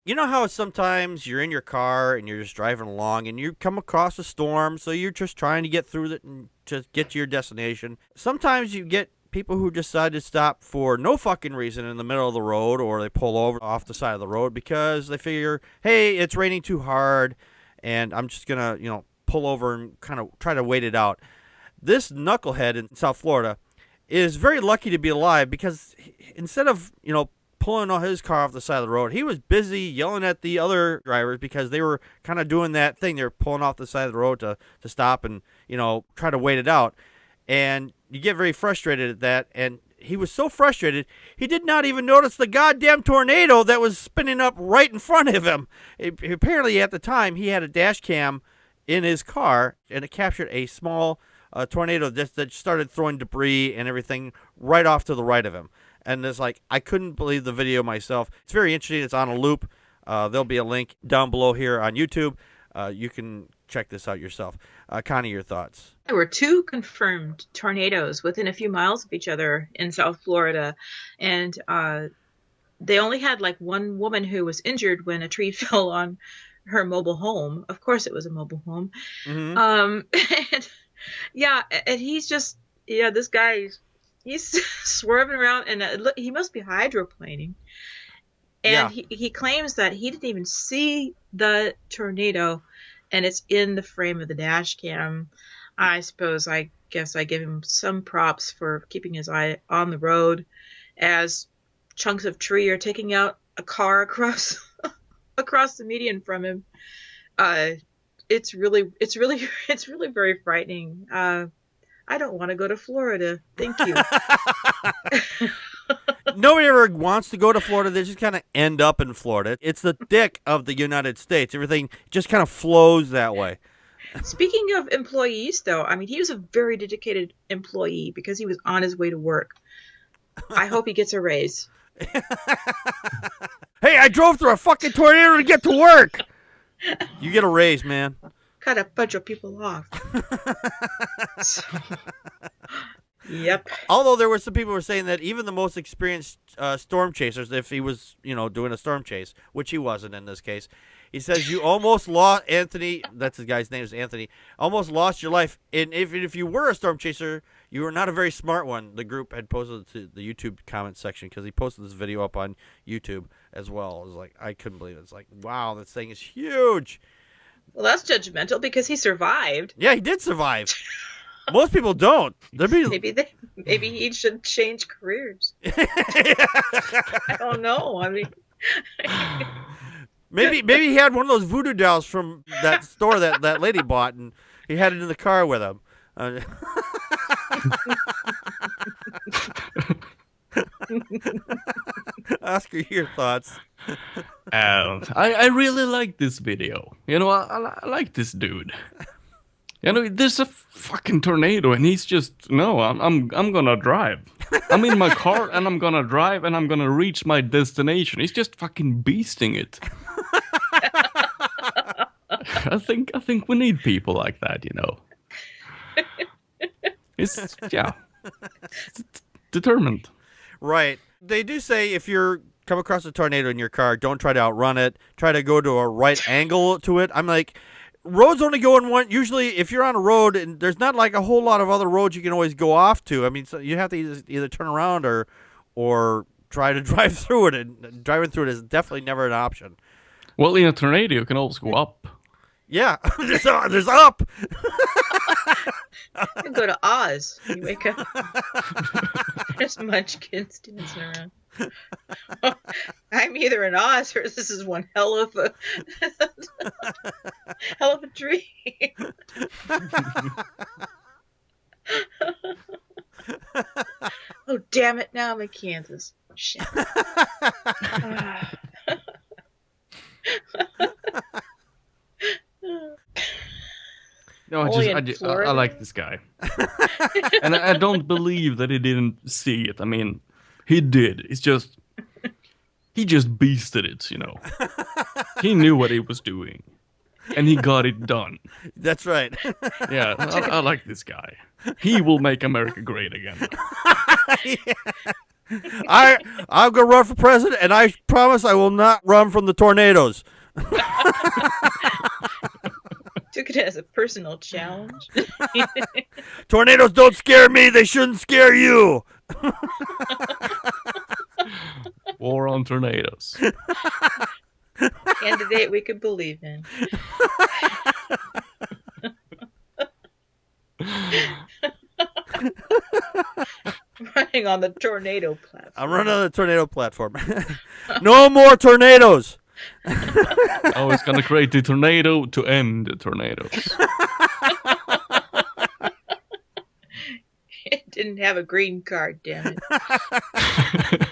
You know how sometimes you're in your car and you're just driving along and you come across a storm, so you're just trying to get through it and just get to your destination. Sometimes you get people who decide to stop for no fucking reason in the middle of the road, or they pull over off the side of the road because they figure, hey, it's raining too hard and I'm just going to, pull over and kind of try to wait it out. This knucklehead in South Florida is very lucky to be alive because instead of, pulling his car off the side of the road, he was busy yelling at the other drivers because they were kind of doing that thing. They were pulling off the side of the road to stop and, try to wait it out. And you get very frustrated at that. And he was so frustrated, he did not even notice the goddamn tornado that was spinning up right in front of him. Apparently, at the time, he had a dash cam in his car, and it captured a small tornado that started throwing debris and everything right off to the right of him. And it's like, I couldn't believe the video myself. It's very interesting. It's on a loop. There'll be a link down below here on YouTube. You can check this out yourself. Connie, your thoughts? There were 2 confirmed tornadoes within a few miles of each other in South Florida. And they only had like one woman who was injured when a tree fell on her mobile home. Of course it was a mobile home. Mm-hmm. And he's just, this guy, he's swerving around, and he must be hydroplaning. And he claims that he didn't even see the tornado, and it's in the frame of the dash cam. I guess I give him some props for keeping his eye on the road as chunks of tree are taking out a car across the median from him. It's really very frightening. I don't want to go to Florida. Thank you. Nobody ever wants to go to Florida. They just kind of end up in Florida. It's the dick of the United States. Everything just kind of flows that way. Speaking of employees, though, I mean, he was a very dedicated employee because he was on his way to work. I hope he gets a raise. Hey, I drove through a fucking tornado to get to work. You get a raise, man. Cut a bunch of people off. Yep. Although there were some people who were saying that even the most experienced storm chasers, if he was, doing a storm chase, which he wasn't in this case, he says you almost lost Anthony. That's his guy's name is Anthony. Almost lost your life. And if you were a storm chaser, you were not a very smart one. The group had posted it to the YouTube comment section because he posted this video up on YouTube as well. It was like, I couldn't believe it. It's like, wow, this thing is huge. Well, that's judgmental because he survived. Yeah, he did survive. Most people don't. Maybe he should change careers. I don't know. I mean, maybe he had one of those voodoo dolls from that store that lady bought, and he had it in the car with him. Oscar, your thoughts? I really like this video. I like this dude. There's a fucking tornado, and he's just I'm gonna drive. I'm in my car, and I'm gonna drive, and I'm gonna reach my destination. He's just fucking beasting it. I think we need people like that. It's determined. Right. They do say if you're come across a tornado in your car, don't try to outrun it. Try to go to a right angle to it. I'm like, roads only go in one. Usually, if you're on a road and there's not like a whole lot of other roads you can always go off to. I mean, so you have to either turn around or try to drive through it. And driving through it is definitely never an option. Well, in a tornado, you can always go up. Yeah, there's up. You can go to Oz. You wake up. There's munchkins dancing around. I'm either in Oz or this is one hell of a dream. Oh, damn it. Now I'm in Kansas. Shit. No, I like this guy. And I don't believe that he didn't see it. I mean, he did. He just beasted it, He knew what he was doing. And he got it done. That's right. Yeah, I like this guy. He will make America great again. Yeah. I'm gonna run for president, and I promise I will not run from the tornadoes. Took it as a personal challenge. Tornadoes don't scare me. They shouldn't scare you. War on tornadoes. Candidate we could believe in. Running on the tornado platform. I'm running on the tornado platform. No more tornadoes. Oh, it's gonna create the tornado to end the tornadoes. It didn't have a green card, damn it.